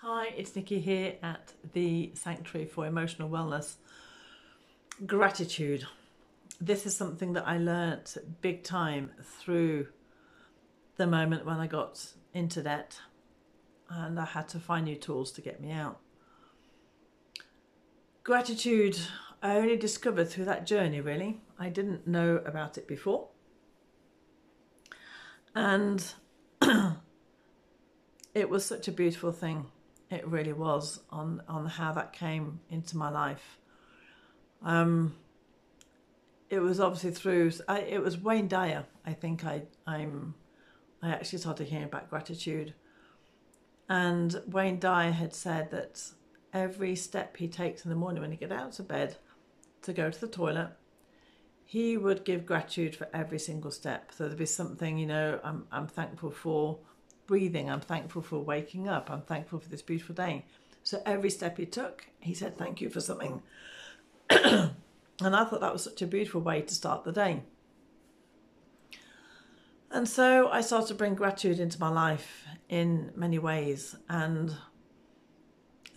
Hi, it's Nikki here at the Sanctuary for Emotional Wellness. Gratitude. This is something that I learnt big time through the moment when I got into debt and I had to find new tools to get me out. Gratitude, I only discovered through that journey, really. I didn't know about it before. And it was such a beautiful thing. It really was on how that came into my life. It was obviously through. It was Wayne Dyer. I think I actually started hearing about gratitude, and Wayne Dyer had said that every step he takes in the morning when he gets out of bed to go to the toilet, he would give gratitude for every single step. So there'd be something, I'm thankful for breathing, I'm thankful for waking up, I'm thankful for this beautiful day. So every step he took, he said thank you for something. And I thought that was such a beautiful way to start the day. And so I started to bring gratitude into my life in many ways. And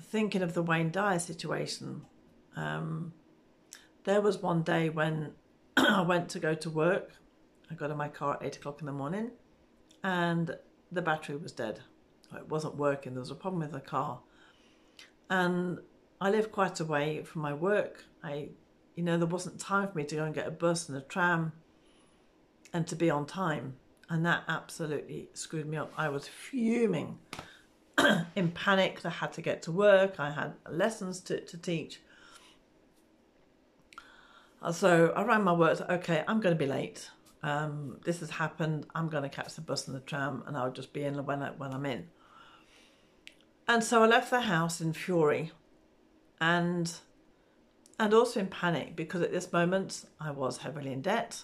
thinking of the Wayne Dyer situation, there was one day when I went to go to work. I got in my car at 8 o'clock in the morning and the battery was dead. It wasn't working. There was a problem with the car. And I live quite a way from my work. There wasn't time for me to go and get a bus and a tram and to be on time. And that absolutely screwed me up. I was fuming, in panic. I had to get to work. I had lessons to teach. So I rang my work, okay, I'm going to be late. This has happened. I'm going to catch the bus and the tram and I'll just be in when I'm in. And so I left the house in fury and also in panic, because at this moment I was heavily in debt.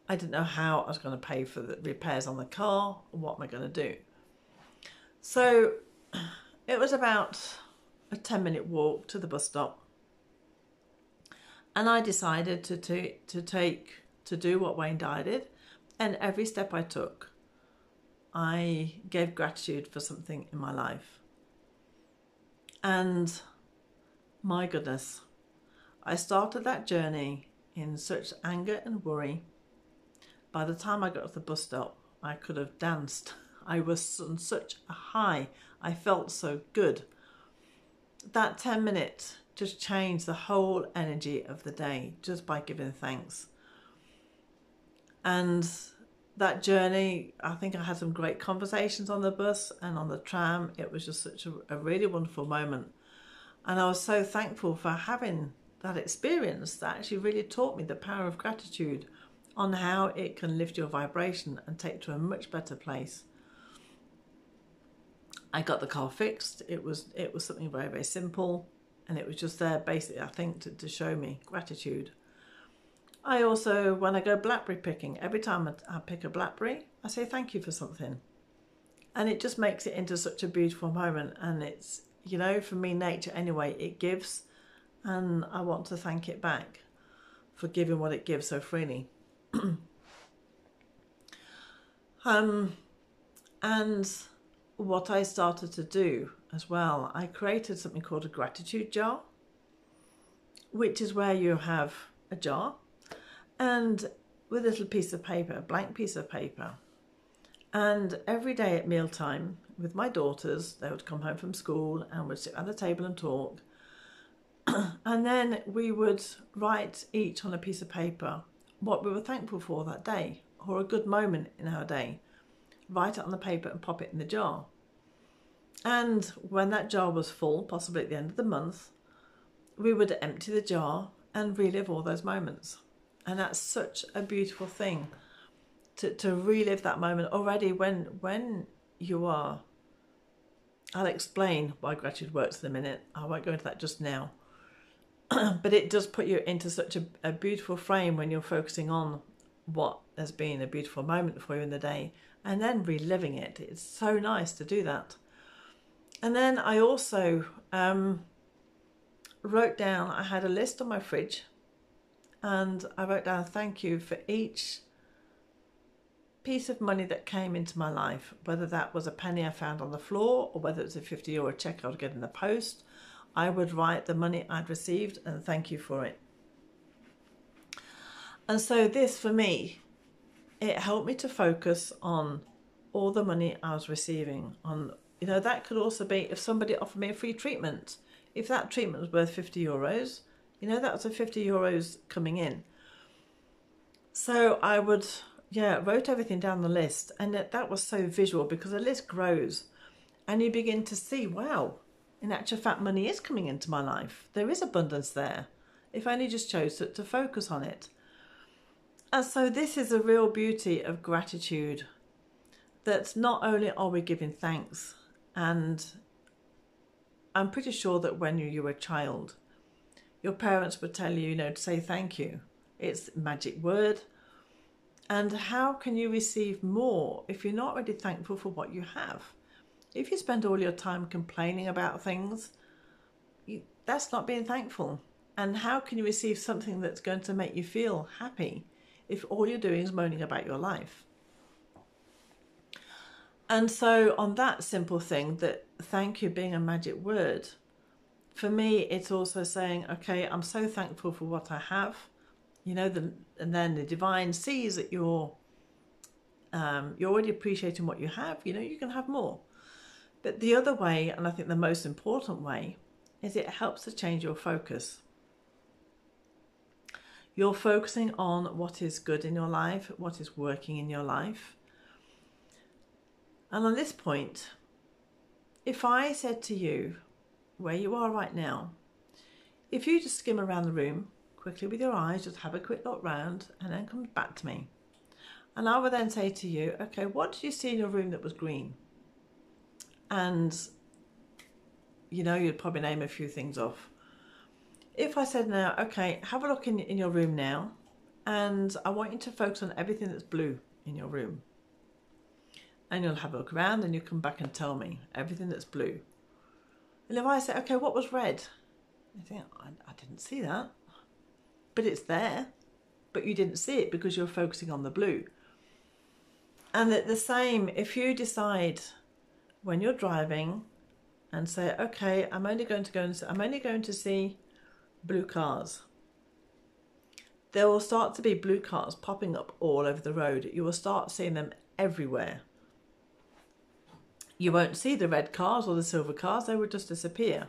I didn't know how I was going to pay for the repairs on the car. What am I going to do? So it was about a 10-minute walk to the bus stop. And I decided to do what Wayne Dyer did. And every step I took, I gave gratitude for something in my life. And my goodness, I started that journey in such anger and worry. By the time I got to the bus stop, I could have danced. I was on such a high. I felt so good. That 10 minutes just changed the whole energy of the day just by giving thanks. And that journey, I think I had some great conversations on the bus and on the tram. It was just such a really wonderful moment. And I was so thankful for having that experience that actually really taught me the power of gratitude, on how it can lift your vibration and take to a much better place. I got the car fixed. It was something very, very simple. And it was just there basically, I think, to show me gratitude. I also, when I go blackberry picking, every time I pick a blackberry, I say thank you for something. And it just makes it into such a beautiful moment. And it's, for me, nature anyway, it gives. And I want to thank it back for giving what it gives so freely. And what I started to do as well, I created something called a gratitude jar, which is where you have a jar and with a little piece of paper, a blank piece of paper. And every day at mealtime with my daughters, they would come home from school and would sit at the table and talk. And then we would write each on a piece of paper what we were thankful for that day, or a good moment in our day. Write it on the paper and pop it in the jar. And when that jar was full, possibly at the end of the month, we would empty the jar and relive all those moments. And that's such a beautiful thing to relive that moment already when you are. I'll explain why gratitude works in a minute. I won't go into that just now. But it does put you into such a beautiful frame when you're focusing on what has been a beautiful moment for you in the day and then reliving it. It's so nice to do that. And then I also wrote down, I had a list on my fridge and I wrote down thank you for each piece of money that came into my life, whether that was a penny I found on the floor or whether it's a €50 check I would get in the post, I would write the money I'd received and thank you for it. And so this, for me, it helped me to focus on all the money I was receiving. On, you know, that could also be if somebody offered me a free treatment. If that treatment was worth €50, you know, that was a €50 coming in. So I would, wrote everything down the list, and that was so visual because the list grows and you begin to see, wow, in actual fact, money is coming into my life. There is abundance there. If I only just chose to focus on it. And so this is a real beauty of gratitude, that not only are we giving thanks, and I'm pretty sure that when you were a child, your parents would tell you, to say thank you. It's a magic word. And how can you receive more if you're not really thankful for what you have? If you spend all your time complaining about things, that's not being thankful. And how can you receive something that's going to make you feel happy if all you're doing is moaning about your life? And so on that simple thing, that thank you being a magic word, for me, it's also saying, okay, I'm so thankful for what I have, and then the divine sees that you're already appreciating what you have, you can have more. But the other way, and I think the most important way, is it helps to change your focus. You're focusing on what is good in your life, what is working in your life. And on this point, if I said to you, where you are right now, if you just skim around the room quickly with your eyes, just have a quick look round and then come back to me. And I will then say to you, okay, what did you see in your room that was green? And, you'd probably name a few things off. If I said now, okay, have a look in your room now, and I want you to focus on everything that's blue in your room. And you'll have a look around and you come back and tell me everything that's blue. And if I say, okay, what was red? You think, I didn't see that. But it's there. But you didn't see it because you're focusing on the blue. And the same, if you decide when you're driving and say, okay, I'm only going to see blue cars. There will start to be blue cars popping up all over the road. You will start seeing them everywhere. You won't see the red cars or the silver cars, they will just disappear.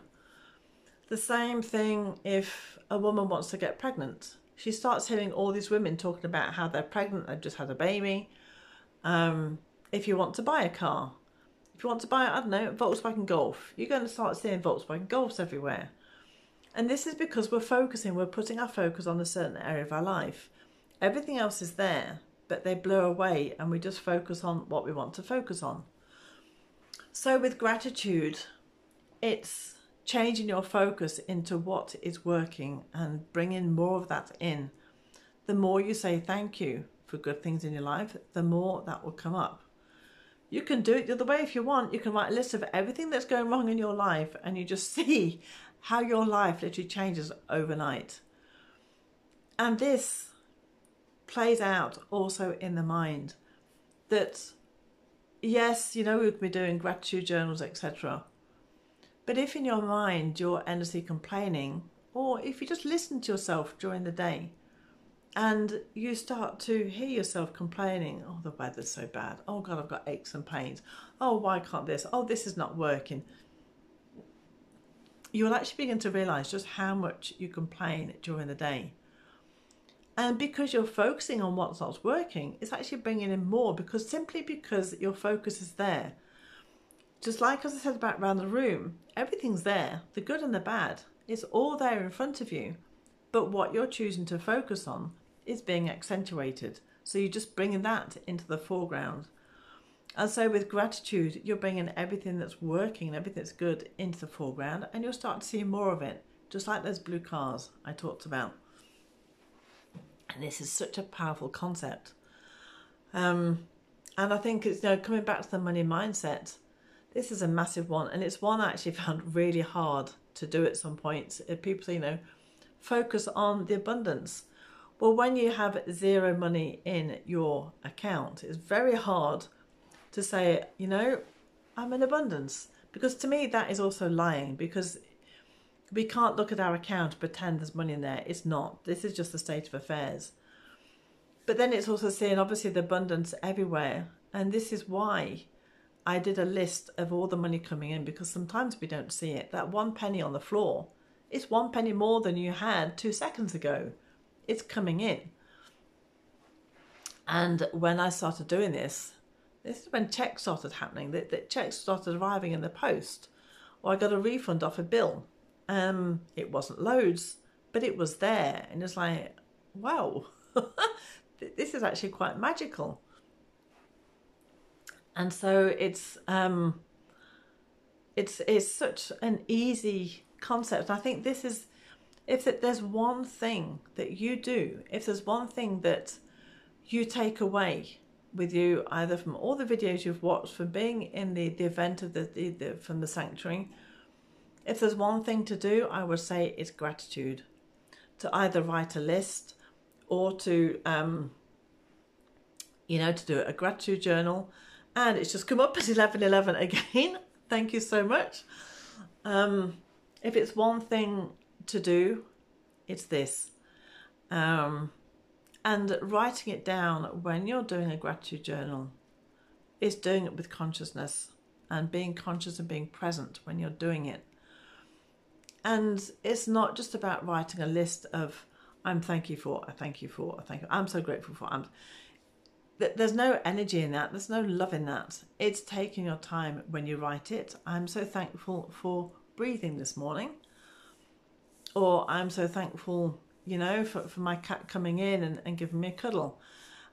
The same thing if a woman wants to get pregnant. She starts hearing all these women talking about how they're pregnant, they've just had a baby. If you want to buy a car, if you want to buy, I don't know, a Volkswagen Golf, you're going to start seeing Volkswagen Golfs everywhere. And this is because we're putting our focus on a certain area of our life. Everything else is there, but they blur away and we just focus on what we want to focus on. So with gratitude, it's changing your focus into what is working and bringing more of that in. The more you say thank you for good things in your life, the more that will come up. You can do it the other way if you want. You can write a list of everything that's going wrong in your life and you just see how your life literally changes overnight. And this plays out also in the mind, that yes, we could be doing gratitude journals, etc. But if in your mind you're endlessly complaining, or if you just listen to yourself during the day and you start to hear yourself complaining, oh, the weather's so bad, oh God, I've got aches and pains, oh, why can't this, oh, this is not working, you'll actually begin to realise just how much you complain during the day. And because you're focusing on what's not working, it's actually bringing in more, because your focus is there. Just like as I said about around the room, everything's there, the good and the bad. It's all there in front of you. But what you're choosing to focus on is being accentuated. So you're just bringing that into the foreground. And so with gratitude, you're bringing everything that's working and everything that's good into the foreground, and you'll start to see more of it, just like those blue cars I talked about. And this is such a powerful concept. And I think it's, coming back to the money mindset, this is a massive one. And it's one I actually found really hard to do at some points. If people say, focus on the abundance. Well, when you have zero money in your account, it's very hard to say, you know, I'm in abundance. Because to me, that is also lying, because we can't look at our account and pretend there's money in there. It's not. This is just the state of affairs. But then it's also seeing, obviously, the abundance everywhere. And this is why I did a list of all the money coming in, because sometimes we don't see it. That 1 penny on the floor is 1 penny more than you had 2 seconds ago. It's coming in. And when I started doing this is when checks started happening. The checks started arriving in the post, or I got a refund off a bill. It wasn't loads, but it was there, and it's like, wow, this is actually quite magical. And so it's such an easy concept. I think this is, if there's one thing that you do, if there's one thing that you take away with you, either from all the videos you've watched, from being in the event of from the sanctuary, if there's one thing to do, I would say it's gratitude. To either write a list, or to to do a gratitude journal. And it's just come up at 11:11 again. Thank you so much. If it's one thing to do, it's this. And writing it down when you're doing a gratitude journal is doing it with consciousness, and being conscious and being present when you're doing it. And it's not just about writing a list of, I'm thank you for, I thank you for, I thank you, I'm so grateful for. There's no energy in that. There's no love in that. It's taking your time when you write it. I'm so thankful for breathing this morning. Or I'm so thankful, for my cat coming in and giving me a cuddle.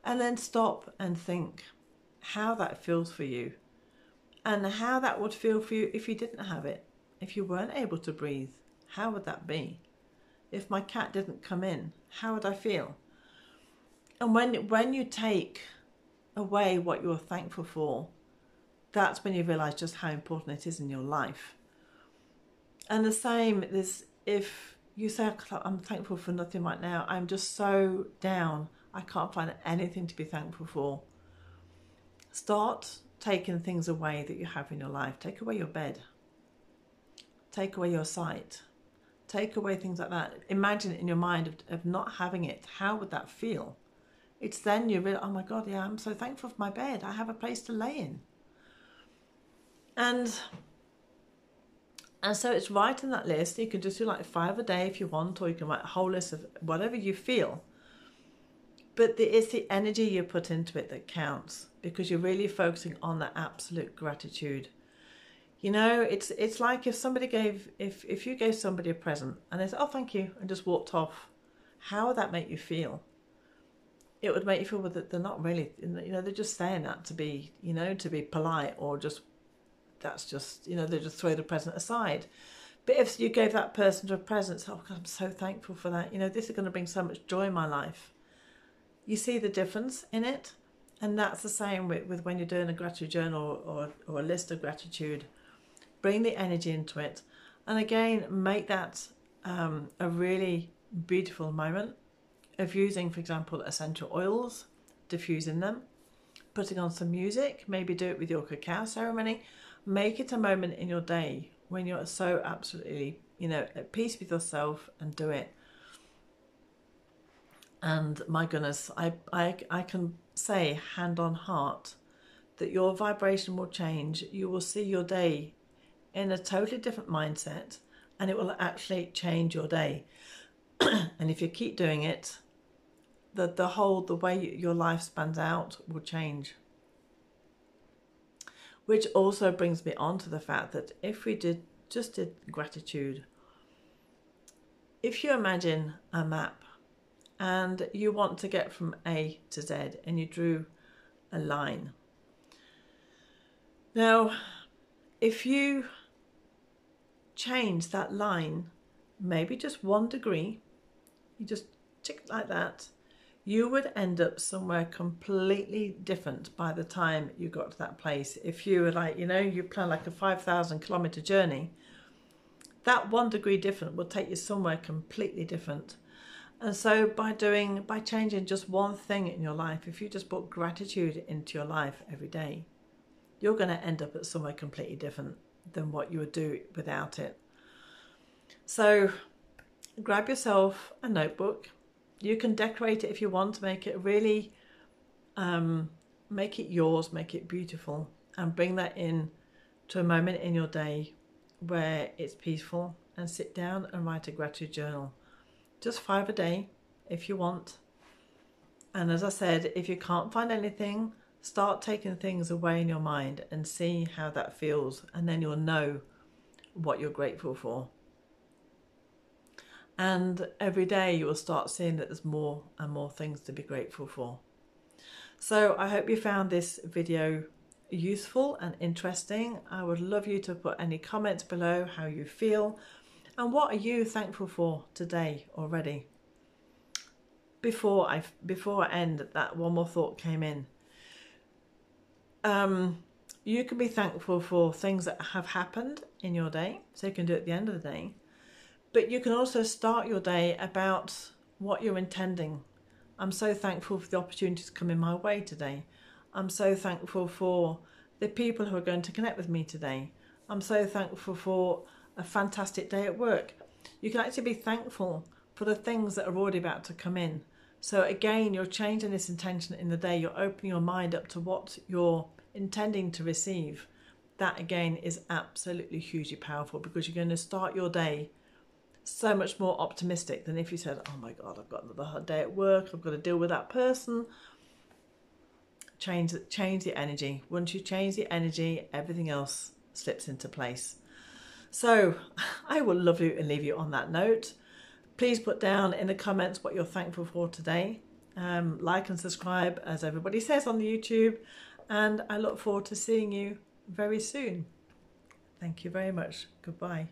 And then stop and think how that feels for you. And how that would feel for you if you didn't have it. If you weren't able to breathe, how would that be? If my cat didn't come in, how would I feel? And when you take away what you're thankful for, that's when you realise just how important it is in your life. And the same is if you say, I'm thankful for nothing right now, I'm just so down, I can't find anything to be thankful for. Start taking things away that you have in your life. Take away your bed. Take away your sight. Take away things like that. Imagine it in your mind of not having it. How would that feel? It's then you realize, oh my God, yeah, I'm so thankful for my bed. I have a place to lay in. And so it's writing that list. You can just do like 5 a day if you want, or you can write a whole list of whatever you feel. But it's the energy you put into it that counts, because you're really focusing on that absolute gratitude. It's like if somebody if you gave somebody a present and they said, oh, thank you, and just walked off, how would that make you feel? It would make you feel that they're not really, they're just saying that to be, to be polite, or just, that's just, they just throw the present aside. But if you gave that person a present, oh God, I'm so thankful for that. This is going to bring so much joy in my life. You see the difference in it? And that's the same with when you're doing a gratitude journal or a list of gratitude. Bring the energy into it. And again, make that a really beautiful moment of using, for example, essential oils, diffusing them, putting on some music, maybe do it with your cacao ceremony. Make it a moment in your day when you're so absolutely, at peace with yourself, and do it. And my goodness, I can say hand on heart that your vibration will change. You will see your day in a totally different mindset, and it will actually change your day. And if you keep doing it, the way your life spans out will change. Which also brings me on to the fact that if we did gratitude, if you imagine a map and you want to get from A to Z, and you drew a line. Now, if you change that line, maybe just 1 degree, you just tick it like that, you would end up somewhere completely different by the time you got to that place. If you were like, you plan like a 5,000 kilometer journey, that 1 degree different will take you somewhere completely different. And so by changing just one thing in your life, if you just put gratitude into your life every day, you're going to end up at somewhere completely different than what you would do without it. So grab yourself a notebook. You can decorate it if you want to make it really, make it yours, make it beautiful, and bring that in to a moment in your day where it's peaceful, and sit down and write a gratitude journal. Just 5 a day if you want. And as I said, if you can't find anything, start taking things away in your mind and see how that feels, and then you'll know what you're grateful for. And every day you will start seeing that there's more and more things to be grateful for. So I hope you found this video useful and interesting. I would love you to put any comments below how you feel and what are you thankful for today already. Before I end, that one more thought came in. You can be thankful for things that have happened in your day, so you can do it at the end of the day. But you can also start your day about what you're intending. I'm so thankful for the opportunities coming my way today. I'm so thankful for the people who are going to connect with me today. I'm so thankful for a fantastic day at work. You can actually be thankful for the things that are already about to come in. So again, you're changing this intention in the day. You're opening your mind up to what you're intending to receive. That again is absolutely hugely powerful, because you're going to start your day so much more optimistic than if you said, oh my God, I've got another hard day at work, I've got to deal with that person. Change the energy. Once you change the energy, everything else slips into place. So I will love you and leave you on that note. Please put down in the comments what you're thankful for today. Like and subscribe, as everybody says on the YouTube. And I look forward to seeing you very soon. Thank you very much. Goodbye.